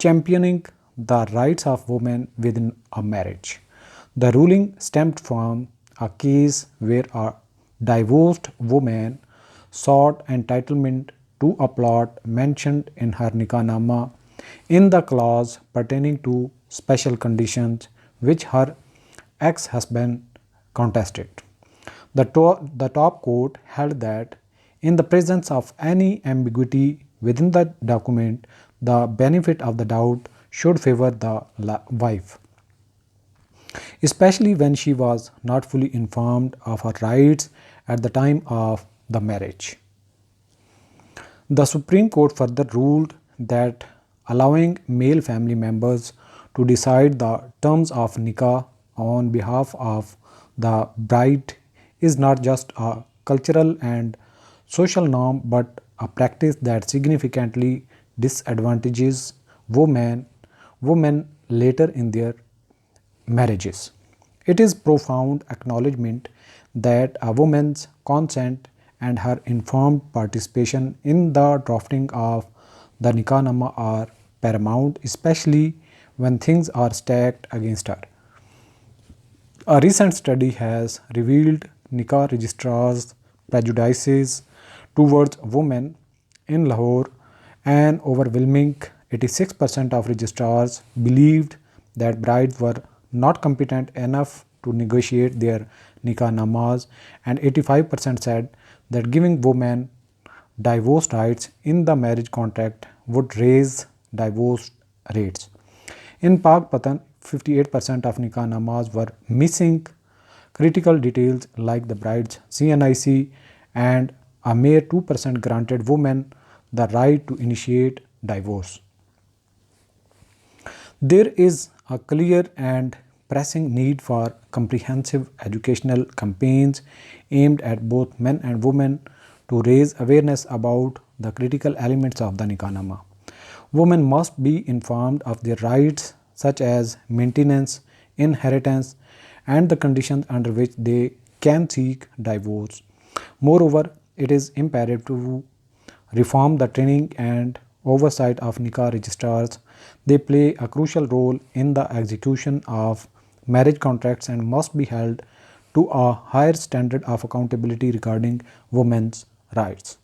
championing the rights of women within a marriage. The ruling stemmed from a case where a divorced woman sought entitlement to a plot mentioned in her nikah-nama in the clause pertaining to special conditions which her ex-husband contested. The top court held that in the presence of any ambiguity within the document, the benefit of the doubt should favor the wife, especially when she was not fully informed of her rights at the time of the marriage. The Supreme Court further ruled that allowing male family members to decide the terms of nikah on behalf of the bride is not just a cultural and social norm but a practice that significantly disadvantages women later in their marriages. It is profound acknowledgement that a woman's consent and her informed participation in the drafting of the nikah-nama are paramount, especially when things are stacked against her. A recent study has revealed nikah registrars' prejudices towards women in Lahore. An overwhelming 86% of registrars believed that brides were not competent enough to negotiate their nikah namas, and 85% said that giving women divorce rights in the marriage contract would raise divorce rates. In Pak Patan, 58% of nikah namas were missing critical details like the bride's CNIC, and a mere 2% granted women the right to initiate divorce. There is a clear and pressing need for comprehensive educational campaigns aimed at both men and women to raise awareness about the critical elements of the Nikah-Nama. Women must be informed of their rights such as maintenance, inheritance, and the conditions under which they can seek divorce. Moreover, it is imperative to reform the training and oversight of Nikah registrars. They play a crucial role in the execution of marriage contracts and must be held to a higher standard of accountability regarding women's rights.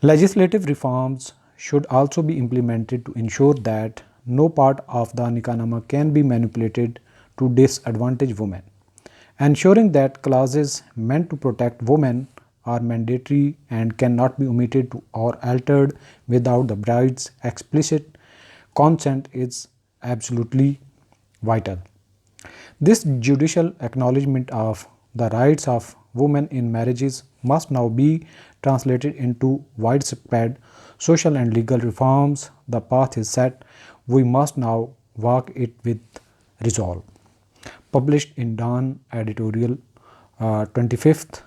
Legislative reforms should also be implemented to ensure that no part of the Nikah-Nama can be manipulated to disadvantage women. Ensuring that clauses meant to protect women are mandatory and cannot be omitted or altered without the bride's explicit consent is absolutely vital. This judicial acknowledgement of the rights of women in marriages must now be translated into widespread social and legal reforms. The path is set. We must now walk it with resolve. Published in Dawn editorial 25th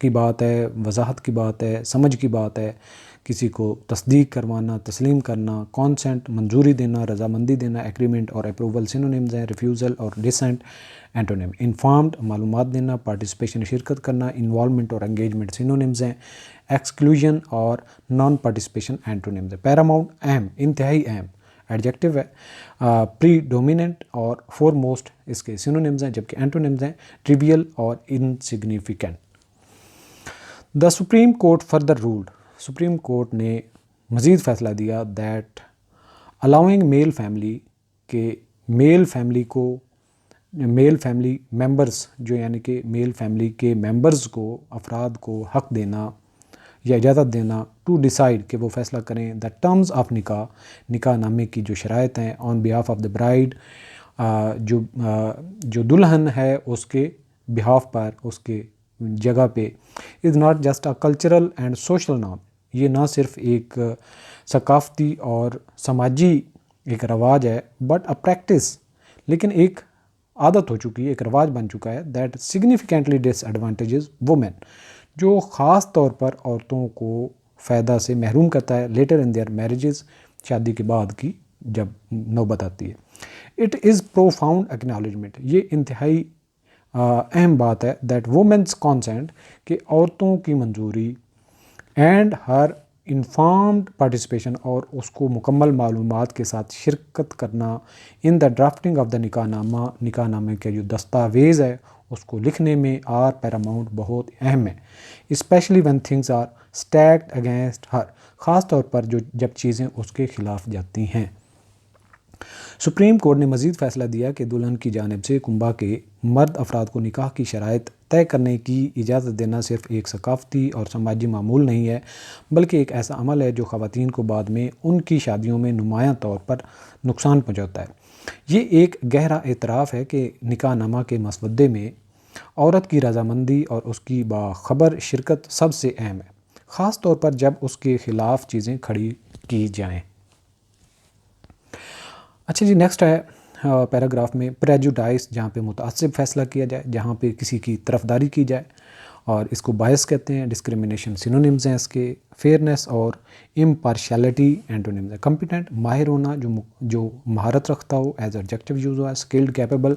کی بات ہے، وضاحت کی بات ہے، سمجھ کی بات ہے، کسی کو تصدیق کروانا، تسلیم کرنا، کانسنٹ منظوری دینا، رضامندی دینا، ایگریمنٹ اور اپروول سینونیمز ہیں. ریفیوزل اور ڈسینٹ اینٹونیم. انفارمڈ معلومات دینا، پارٹیسپیشن شرکت کرنا، انوالومنٹ اور انگیجمنٹ سینونیمز ہیں. ایکسکلوژن اور نان پارٹیسپیشن اینٹونیمز ہیں. پیراماؤنٹ اہم، انتہائی اہم ایڈجیکٹو ہے. پری ڈومیننٹ اور فور موسٹ اس کے سینونیمز ہیں، جبکہ اینٹونیمز ہیں ٹریویل اور insignificant. The Supreme Court further ruled. Supreme Court نے مزید فیصلہ دیا دیٹ الاؤنگ میل فیملی کہ میل فیملی ممبرز جو یعنی کہ میل فیملی کے ممبرز کو، افراد کو حق دینا یا اجازت دینا ٹو ڈیسائیڈ کہ وہ فیصلہ کریں دا ٹرمز آف نکاح نامے کی جو شرائط ہیں آن بیہاف آف دا برائڈ، جو دلہن ہے اس کے بہاف پر، اس کے جگہ پہ. Is not just a cultural and social نام. یہ نہ صرف ایک ثقافتی اور سماجی ایک رواج ہے بٹ اے پریکٹس، لیکن ایک عادت ہو چکی ہے، ایک رواج بن چکا ہے. That significantly dish advantages women, جو خاص طور پر عورتوں کو فائدہ سے محروم کرتا ہے لیٹر ان دیئر میرجز، شادی کے بعد کی جب نوبت آتی ہے. اٹ از پروفاؤنڈ ایکنالجمنٹ، یہ انتہائی اہم بات ہے دیٹ وومنس کانسنٹ کہ عورتوں کی منظوری اینڈ ہر انفارمڈ پارٹیسپیشن اور اس کو مکمل معلومات کے ساتھ شرکت کرنا ان دا ڈرافٹنگ آف دا نکاح نامے کا جو دستاویز ہے اس کو لکھنے میں آر پیراماؤنٹ بہت اہم ہے. Especially when things are stacked against her, خاص طور پر جب چیزیں اس کے خلاف جاتی ہیں. سپریم کورٹ نے مزید فیصلہ دیا کہ دلہن کی جانب سے کنبہ کے مرد افراد کو نکاح کی شرائط طے کرنے کی اجازت دینا صرف ایک ثقافتی اور سماجی معمول نہیں ہے بلکہ ایک ایسا عمل ہے جو خواتین کو بعد میں ان کی شادیوں میں نمایاں طور پر نقصان پہنچاتا ہے. یہ ایک گہرا اعتراف ہے کہ نکاح نامہ کے مسودے میں عورت کی رضامندی اور اس کی باخبر شرکت سب سے اہم ہے، خاص طور پر جب اس کے خلاف چیزیں کھڑی کی جائیں. اچھا جی، نیکسٹ ہے پیراگراف میں پریجوڈائس، جہاں پہ متعصب فیصلہ کیا جائے، جہاں پہ کسی کی طرفداری کی جائے، اور اس کو بائس کہتے ہیں. ڈسکریمنیشن سینونیمز ہیں اس کے. فیئرنیس اور امپارشیلٹی اینٹونیمز ہیں. کمپیٹنٹ، ماہر ہونا، جو مہارت رکھتا ہو، ایز ایڈجیکٹو یوز ہوا ہے. اسکلڈ، کیپیبل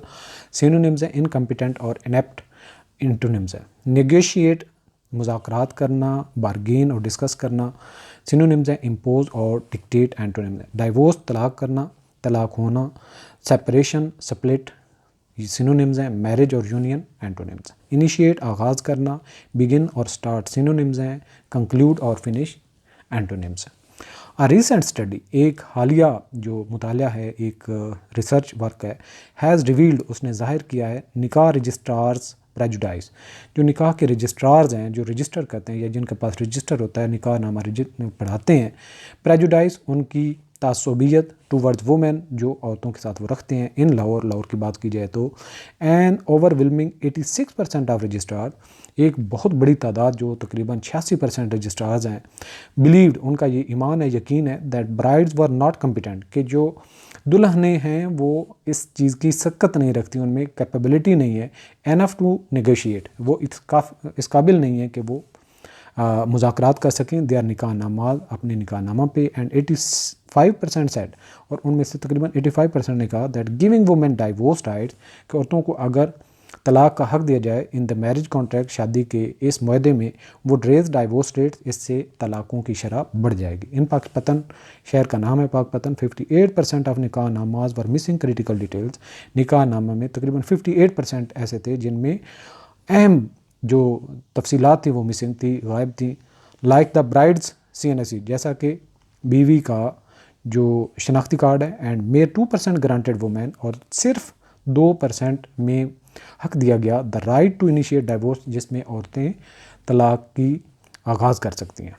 سینونیمز ہیں. انکمپیٹنٹ اور انیپٹ اینٹونیمز ہیں. نیگوشیٹ، مذاکرات کرنا، بارگین اور ڈسکس کرنا سینونیمز ہیں. امپوز اور ڈکٹیٹ اینٹونیمز ہیں. ڈائیورس، طلاق کرنا، طلاق ہونا. سپریشن، سپلٹ سینونیمز ہیں. میرج اور یونین اینٹونیمز. انیشیٹ، آغاز کرنا. بگن اور سٹارٹ سینونیمز ہیں. کنکلوڈ اور فنش اینٹونیمز ہیں. ریسنٹ اسٹڈی، ایک حالیہ جو مطالعہ ہے، ایک ریسرچ ورک ہے، ہیز ریویلڈ، اس نے ظاہر کیا ہے نکاح رجسٹرارز پریجوڈائز. جو نکاح کے رجسٹرارز ہیں، جو رجسٹر کرتے ہیں یا جن کے پاس رجسٹر ہوتا ہے، نکاح نامہ پڑھاتے ہیں، پریجوڈائز ان کی تعصبیت ٹوورڈ وومین جو عورتوں کے ساتھ وہ رکھتے ہیں. ان لاہور کی بات کی جائے تو an overwhelming 86% of registrar, ایک بہت بڑی تعداد جو تقریباً 86% رجسٹرارز ہیں، بلیوڈ، ان کا یہ ایمان ہے، یقین ہے، دیٹ برائڈز ور ناٹ کمپیٹنٹ، کہ جو دلہنیں ہیں وہ اس چیز کی سکت نہیں رکھتی، ان میں کیپیبلٹی نہیں ہے انف ٹو نیگوشیٹ، وہ اس قابل نہیں ہے کہ وہ مذاکرات کر سکیں دیار نکاح نامہ، اپنے نکاح نامہ پہ. اینڈ 85% سیٹ، اور ان میں سے تقریباً 85% نے کہا that giving women divorce rights, کہ عورتوں کو اگر طلاق کا حق دیا جائے ان دا میرج کانٹریکٹ، شادی کے اس معاہدے میں، وڈ ریز ڈائیورس ریٹس، اس سے طلاقوں کی شرح بڑھ جائے گی. ان پاک پتن، شہر کا نام ہے پاک پتن. 58% آف نکاح ناماز ور مسنگ کریٹیکل ڈیٹیلز. نکاح نامہ میں تقریباً 58% ایسے تھے جن میں اہم جو تفصیلات تھی وہ مسنگ تھی، غائب تھی. لائک دا برائڈز CNSE، جیسا کہ بیوی کا جو شناختی کارڈ ہے. اینڈ میئر 2% گرانٹیڈ وومین، اور صرف 2% میں حق دیا گیا the right to initiate divorce, جس میں عورتیں طلاق کی آغاز کر سکتی ہیں.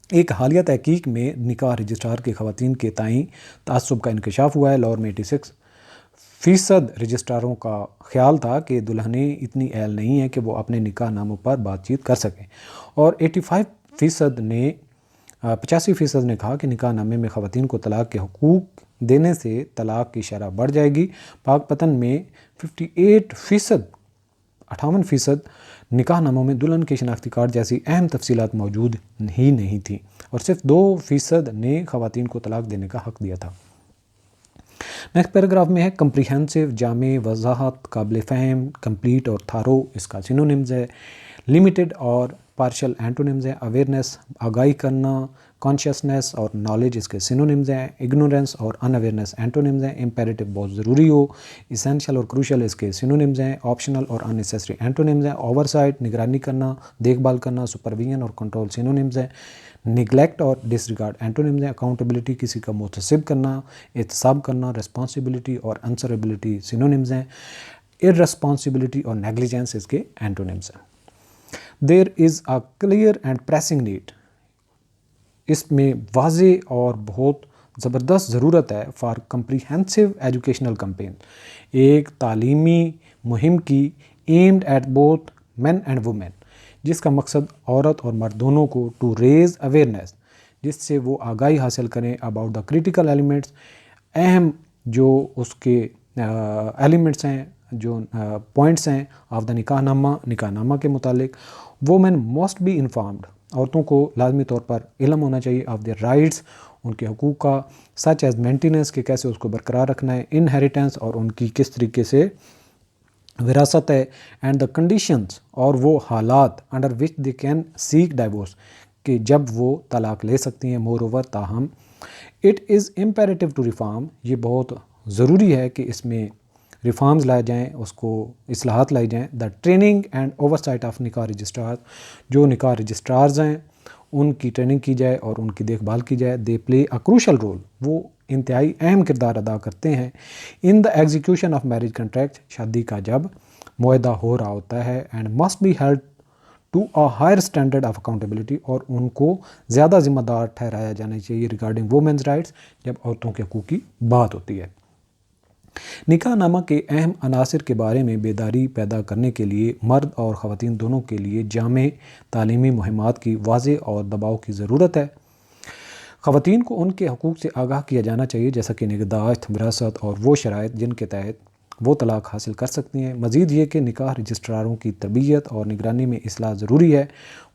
ایک حالیہ تحقیق میں نکاح رجسٹرار کے خواتین کے تئیں تعصب کا انکشاف ہوا ہے. لاہور میں 86% رجسٹراروں کا خیال تھا کہ دلہنیں اتنی اہل نہیں ہیں کہ وہ اپنے نکاح ناموں پر بات چیت کر سکیں، اور 85% نے کہا کہ نکاح نامے میں خواتین کو طلاق کے حقوق دینے سے طلاق کی شرح بڑھ جائے گی. پاک پتن میں 58% 58% نکاح ناموں میں دلہن کے شناختی کارڈ جیسی اہم تفصیلات موجود ہی نہیں تھیں اور صرف 2% نے خواتین کو طلاق دینے کا حق دیا تھا۔ نیکسٹ پیراگراف میں ہے کمپریہنسو، جامع، وضاحت، قابل فہم، کمپلیٹ اور تھارو اس کا سینونیمز ہے۔ لمیٹڈ اور پارشل اینٹونیمز ہیں۔ اویئرنیس آگاہی کرنا، کانشیسنیس اور نالج اس کے سینونیمز ہیں۔ اگنورینس اور ان اویئرنیس اینٹونیمز ہیں۔ امپیریٹو بہت ضروری ہو، اسینشیل اور کروشل اس کے سینونیمز ہیں۔ آپشنل اور ان نیسیسری اینٹونیمز ہیں۔ اوور سائٹ نگرانی کرنا، دیکھ بھال کرنا، سپرویژن اور کنٹرول سینونیمز ہیں۔ نگلیکٹ اور ڈس ریگارڈ اینٹونیمز ہیں۔ اکاؤنٹیبلٹی کسی کا محتسب کرنا، احتساب کرنا، رسپانسبلٹی اور انسربلٹی سینونیمز ہیں۔ ارسپانسبلٹی اور نیگلیجنس اس کے اینٹونیمز ہیں۔ There is a clear and pressing need, اس میں واضح اور بہت زبردست ضرورت ہے فار کمپریہنسو ایجوکیشنل کمپین، ایک تعلیمی مہم کی aimed at both men and women, جس کا مقصد عورت اور مرد دونوں کو ٹو ریز اویئرنیس، جس سے وہ آگاہی حاصل کریں اباؤٹ دا کریٹیکل ایلیمنٹس، اہم جو اس کے ایلیمنٹس ہیں، جو پوائنٹس ہیں آف دا نکاح نامہ کے متعلق۔ وومین مسٹ بی انفارمڈ، عورتوں کو لازمی طور پر علم ہونا چاہیے آف دیئر رائٹس، ان کے حقوق کا، سچ ایز مینٹیننس کہ کیسے اس کو برقرار رکھنا ہے، انہیریٹنس اور ان کی کس طریقے سے وراثت ہے، اینڈ دا کنڈیشنز اور وہ حالات under which they can seek divorce کہ جب وہ طلاق لے سکتی ہیں۔ مور اوور تاہم it is imperative to reform, یہ بہت ضروری ہے کہ اس میں ریفارمز لائے جائیں، اس کو اصلاحات لائی جائیں۔ The training and oversight of nikah registrar, جو نکاح رجسٹرارز ہیں ان کی ٹریننگ کی جائے اور ان کی دیکھ بھال کی جائے۔ دے پلے اے کروشل رول، وہ انتہائی اہم کردار ادا کرتے ہیں in the execution of marriage contract, شادی کا جب معاہدہ ہو رہا ہوتا ہے، and must be held to a higher standard of accountability, اور ان کو زیادہ ذمہ دار ٹھہرایا جانا چاہیے ریگارڈنگ وومینز رائٹس، جب عورتوں کے حقوق کی بات ہوتی ہے۔ نکاح نامہ کے اہم عناصر کے بارے میں بیداری پیدا کرنے کے لیے مرد اور خواتین دونوں کے لیے جامع تعلیمی مہمات کی واضح اور دباؤ کی ضرورت ہے۔ خواتین کو ان کے حقوق سے آگاہ کیا جانا چاہیے، جیسا کہ نگہداشت، وراثت اور وہ شرائط جن کے تحت وہ طلاق حاصل کر سکتی ہیں۔ مزید یہ کہ نکاح رجسٹراروں کی تربیت اور نگرانی میں اصلاح ضروری ہے،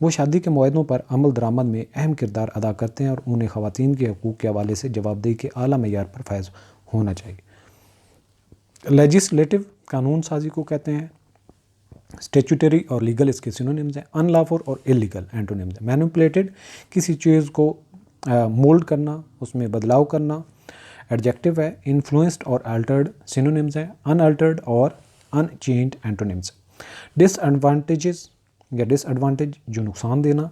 وہ شادی کے معاہدوں پر عمل درآمد میں اہم کردار ادا کرتے ہیں اور انہیں خواتین کے حقوق کے حوالے سے جوابدہی کے اعلیٰ معیار پر فائز ہونا چاہیے۔ لیجسلیٹو، قانون سازی کو کہتے ہیں۔ اسٹیچوٹری اور لیگل اس کے سینونیمز ہیں۔ ان لافل اور انلیگل اینٹونیمز ہیں۔ مینپولیٹڈ، کسی چیز کو مولڈ کرنا، اس میں بدلاؤ کرنا، ایڈجیکٹو ہے۔ انفلوئنسڈ اور الٹرڈ سینونیمز ہیں۔ ان الٹرڈ اور ان چینجڈ اینٹونیمز۔ ڈس ایڈوانٹیجز یا ڈس ایڈوانٹیج، جو نقصان دینا۔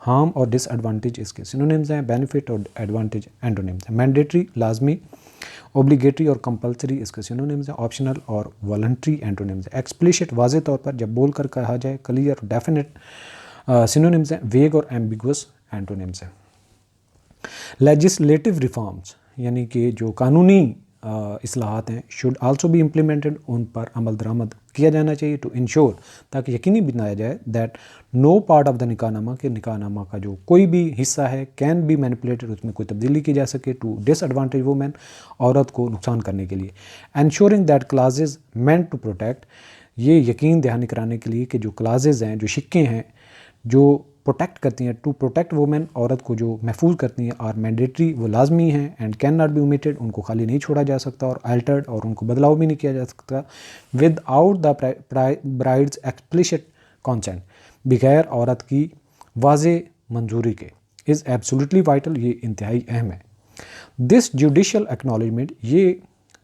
ہارم اور ڈس ایڈوانٹیج اس کے سینونیمز ہیں۔ بینیفٹ اور ایڈوانٹیج اینٹونیمز ہیں۔ مینڈیٹری ملازمی، اوبلیگیٹری اور کمپلسری اس کے سینونیمز ہیں۔ آپشنل اور والنٹری اینٹونیمز ہیں۔ ایکسپلیسٹ، واضح طور پر جب بول کر کہا جائے۔ کلیئر اور ڈیفینٹ سینونیمز ہیں۔ ویگ اور ایمبیگوس اینٹونیمز ہیں۔ لیجسلیٹو ریفارمز یعنی کہ جو قانونی اصلاحات ہیں، شوڈ آلسو بی امپلیمنٹڈ، ان پر عمل درآمد کیا جانا چاہیے، ٹو انشور، تاکہ یقینی بنایا جائے that no part of the نکاح نامہ، کہ نکاح نامہ کا جو کوئی بھی حصہ ہے کین بی مینپولیٹڈ، اس میں کوئی تبدیلی کی جا سکے، ٹو ڈس ایڈوانٹیج وومین، عورت کو نقصان کرنے کے لیے۔ Ensuring that clauses meant to protect, یہ یقین دہانی کرانے کے لیے کہ جو کلازز ہیں، جو شقیں ہیں جو پروٹیکٹ کرتی ہیں، ٹو پروٹیکٹ وومین، عورت کو جو محفوظ کرتی ہیں، اور مینڈیٹری، وہ لازمی ہیں، and can not be omitted, ان کو خالی نہیں چھوڑا جا سکتا، اور الٹرڈ، اور ان کو بدلاؤ بھی نہیں کیا جا سکتا، without the bride's explicit consent, بغیر عورت کی واضح منظوری کے، از ایبسولوٹلی وائٹل، یہ انتہائی اہم ہے۔ دس جوڈیشل ایکنالجمنٹ، یہ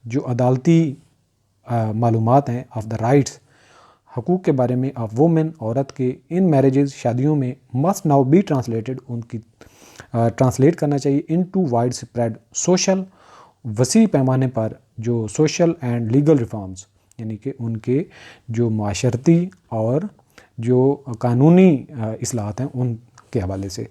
جو عدالتی معلومات ہیں آف دا رائٹس، حقوق کے بارے میں آف وومن، عورت کے ان میرجز، شادیوں میں، مسٹ ناؤ بی ٹرانسلیٹڈ، ان کی ٹرانسلیٹ کرنا چاہیے انٹو وائڈ اسپریڈ سوشل، وسیع پیمانے پر جو سوشل اینڈ لیگل ریفارمز، یعنی کہ ان کے جو معاشرتی اور جو قانونی اصلاحات ہیں ان کے حوالے سے۔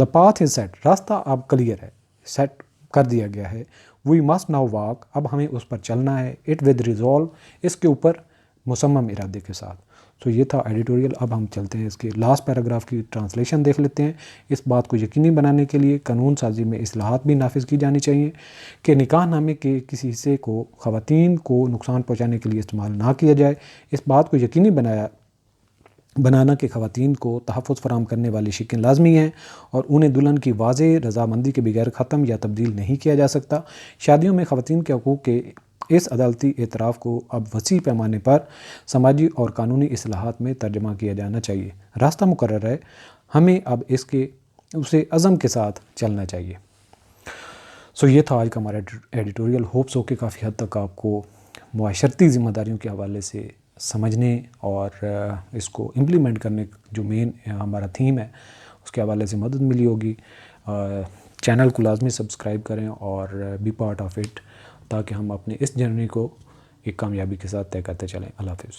دا پاتھ از سیٹ، راستہ اب کلیئر ہے، سیٹ کر دیا گیا ہے۔ وی مسٹ ناؤ واک، اب ہمیں اس پر چلنا ہے۔ اٹ ود ریزولو، اس کے اوپر مصمم ارادے کے ساتھ۔ تو یہ تھا ایڈیٹوریل۔ اب ہم چلتے ہیں اس کے لاسٹ پیراگراف کی ٹرانسلیشن دیکھ لیتے ہیں۔ اس بات کو یقینی بنانے کے لیے قانون سازی میں اصلاحات بھی نافذ کی جانی چاہیے کہ نکاح نامے کے کسی حصے کو خواتین کو نقصان پہنچانے کے لیے استعمال نہ کیا جائے۔ اس بات کو یقینی بنایا بنانا کہ خواتین کو تحفظ فراہم کرنے والی شقیں لازمی ہیں اور انہیں دلہن کی واضح رضامندی کے بغیر ختم یا تبدیل نہیں کیا جا سکتا۔ شادیوں میں خواتین کے حقوق کے اس عدالتی اعتراف کو اب وسیع پیمانے پر سماجی اور قانونی اصلاحات میں ترجمہ کیا جانا چاہیے۔ راستہ مقرر ہے، ہمیں اب اسے عزم کے ساتھ چلنا چاہیے۔ یہ تھا آج کا ہمارا ایڈیٹوریل۔ ہوپس ہو کہ کافی حد تک آپ کو معاشرتی ذمہ داریوں کے حوالے سے سمجھنے اور اس کو امپلیمنٹ کرنے جو مین ہمارا تھیم ہے اس کے حوالے سے مدد ملی ہوگی۔ چینل کو لازمی سبسکرائب کریں اور بی پارٹ آف اٹ، تاکہ ہم اپنے اس جرنی کو ایک کامیابی کے ساتھ طے کرتے چلیں۔ اللہ حافظ۔